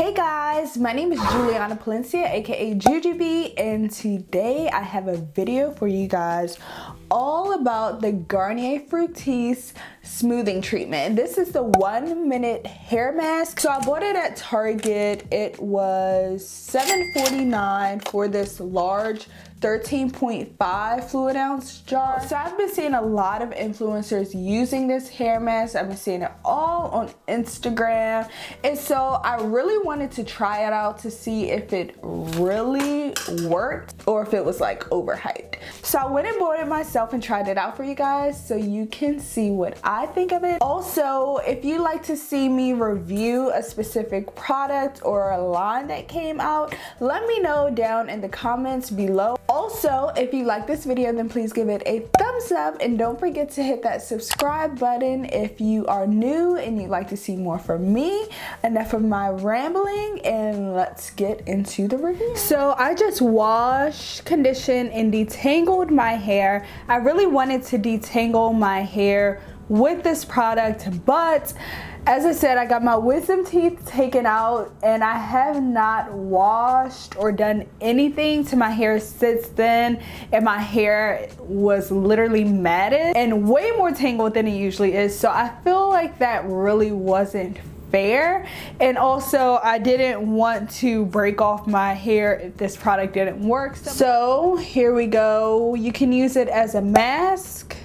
Hey guys, my name is Juliana Palencia, aka Jujubee, and today I have a video for you guys all about the Garnier Fructis smoothing treatment. This is the 1-minute hair mask. So I bought it at Target. It was $7.49 for this large 13.5 fluid ounce jar. So I've been seeing a lot of influencers using this hair mask. I've been seeing it all on Instagram, and so I really wanted to try it out to see if it really worked or if it was like overhyped. So I went and bought it myself and tried it out for you guys so you can see what I think of it. Also, if you like to see me review a specific product or a line that came out, let me know down in the comments below. Also, if you like this video, then please give it a thumbs up and don't forget to hit that subscribe button if you are new and you'd like to see more from me. Enough of my rambling, and let's get into the review. So I just washed, conditioned, and detangled my hair. I really wanted to detangle my hair with this product, but as I said, I got my wisdom teeth taken out and I have not washed or done anything to my hair since then, and my hair was literally matted and way more tangled than it usually is. So I feel like that really wasn't fair, and also I didn't want to break off my hair if this product didn't work. So here we go. You can use it as a mask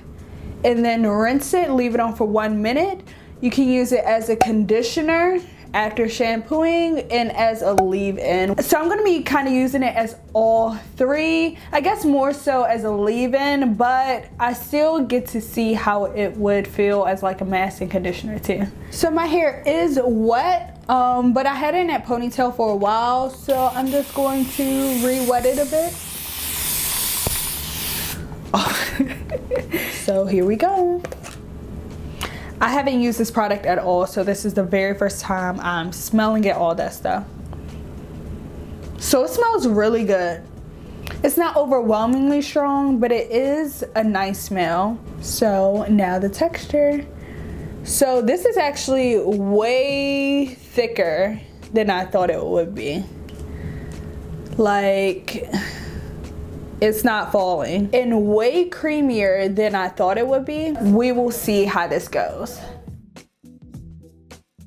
and then rinse it, leave it on for 1 minute. You can use it as a conditioner after shampooing and as a leave-in. So I'm gonna be kind of using it as all three. I guess more so as a leave-in, but I still get to see how it would feel as like a mask and conditioner too. So my hair is wet, but I had it in that ponytail for a while, so I'm just going to re-wet it a bit. So here we go. I haven't used this product at all, so this is the very first time I'm smelling it, all that stuff. So it smells really good. It's not overwhelmingly strong, but it is a nice smell. So now the texture. So this is actually way thicker than I thought it would be. Like, it's not falling, and way creamier than I thought it would be. We will see how this goes.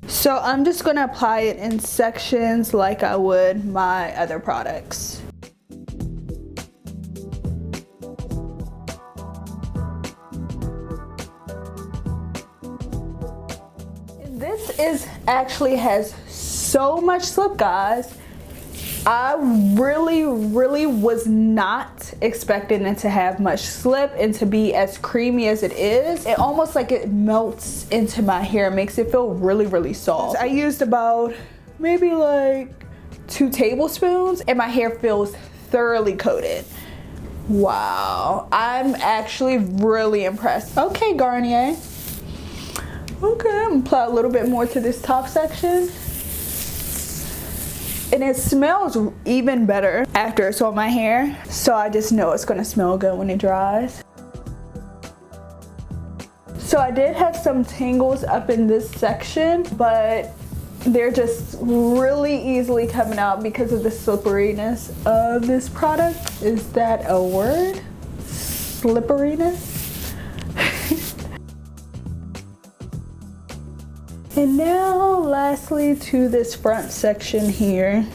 So I'm just gonna apply it in sections like I would my other products. This actually has so much slip, guys. I really was not expecting it to have much slip and to be as creamy as it is. It almost like it melts into my hair, makes it feel really soft. I used about maybe like 2 tablespoons and my hair feels thoroughly coated. Wow, I'm actually really impressed. Okay, Garnier. Okay, I'm gonna apply a little bit more to this top section. And it smells even better after it's on my hair. So I just know it's gonna smell good when it dries. So I did have some tangles up in this section, but they're just really easily coming out because of the slipperiness of this product. Is that a word? Slipperiness? And now lastly to this front section here.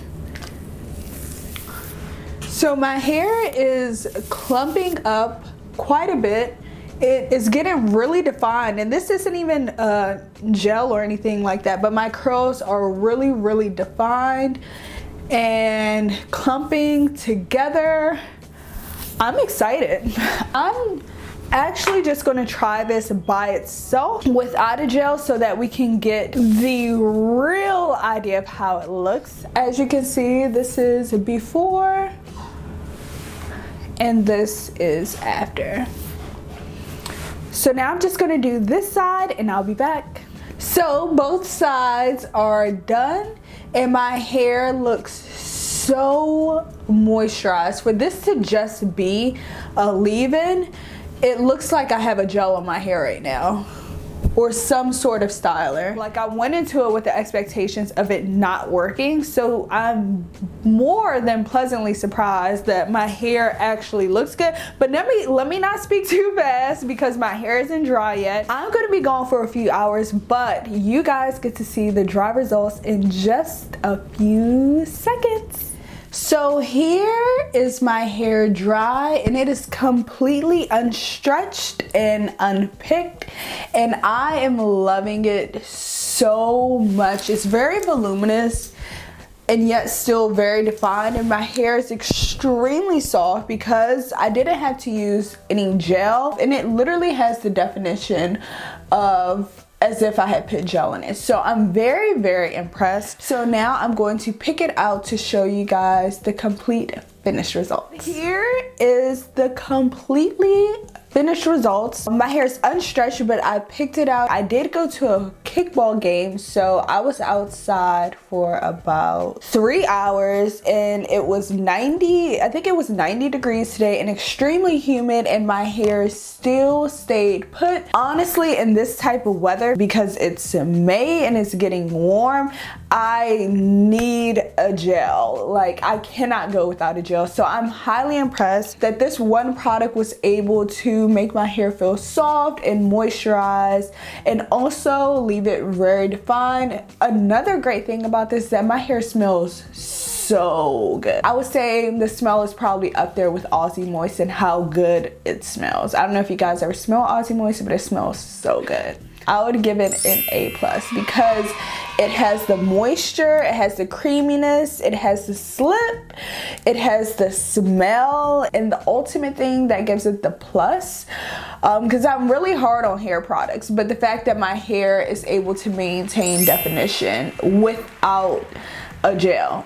So my hair is clumping up quite a bit. It is getting really defined, and this isn't even gel or anything like that, but my curls are really defined and clumping together. I'm excited. I'm actually just going to try this by itself without a gel so that we can get the real idea of how it looks. As you can see, this is before and this is after. So now I'm just going to do this side and I'll be back. So both sides are done and my hair looks so moisturized. For this to just be a leave-in, it looks like I have a gel on my hair right now. or some sort of styler. Like, I went into it with the expectations of it not working, so I'm more than pleasantly surprised that my hair actually looks good. But let me not speak too fast because my hair isn't dry yet. I'm gonna be gone for a few hours, but you guys get to see the dry results in just a few seconds. So here is my hair dry, and it is completely unstretched and unpicked, and I am loving it so much. It's very voluminous and yet still very defined, and my hair is extremely soft because I didn't have to use any gel, and it literally has the definition of as if I had put gel in it. So I'm very, very impressed. So now I'm going to pick it out to show you guys the complete finished results. Here is the completely finished results. My hair is unstretched, but I picked it out. I did go to a kickball game, so I was outside for about 3 hours, and it was 90, I think it was 90 degrees today and extremely humid, and my hair still stayed put. Honestly, in this type of weather, because it's May and it's getting warm, I need a gel. Like, I cannot go without a gel. So I'm highly impressed that this one product was able to make my hair feel soft and moisturized, and also leave it very defined. Another great thing about this is that my hair smells so good. I would say the smell is probably up there with Aussie Moist and how good it smells. I don't know if you guys ever smell Aussie Moist, but it smells so good. I would give it an A+ because it has the moisture, it has the creaminess, it has the slip, it has the smell, and the ultimate thing that gives it the plus, because I'm really hard on hair products, but the fact that my hair is able to maintain definition without a gel,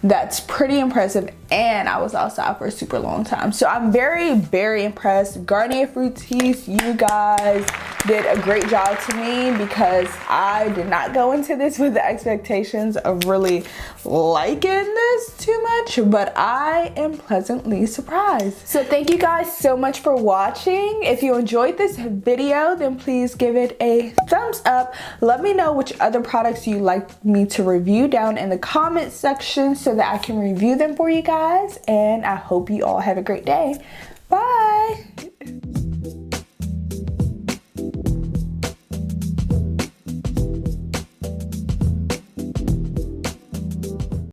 that's pretty impressive. And I was outside for a super long time, so I'm very, very impressed. Garnier Fructis, you guys did a great job to me because I did not go into this with the expectations of really liking this too much, but I am pleasantly surprised. So thank you guys so much for watching. If you enjoyed this video, then please give it a thumbs up. Let me know which other products you'd like me to review down in the comment section so that I can review them for you guys, and I hope you all have a great day. Bye.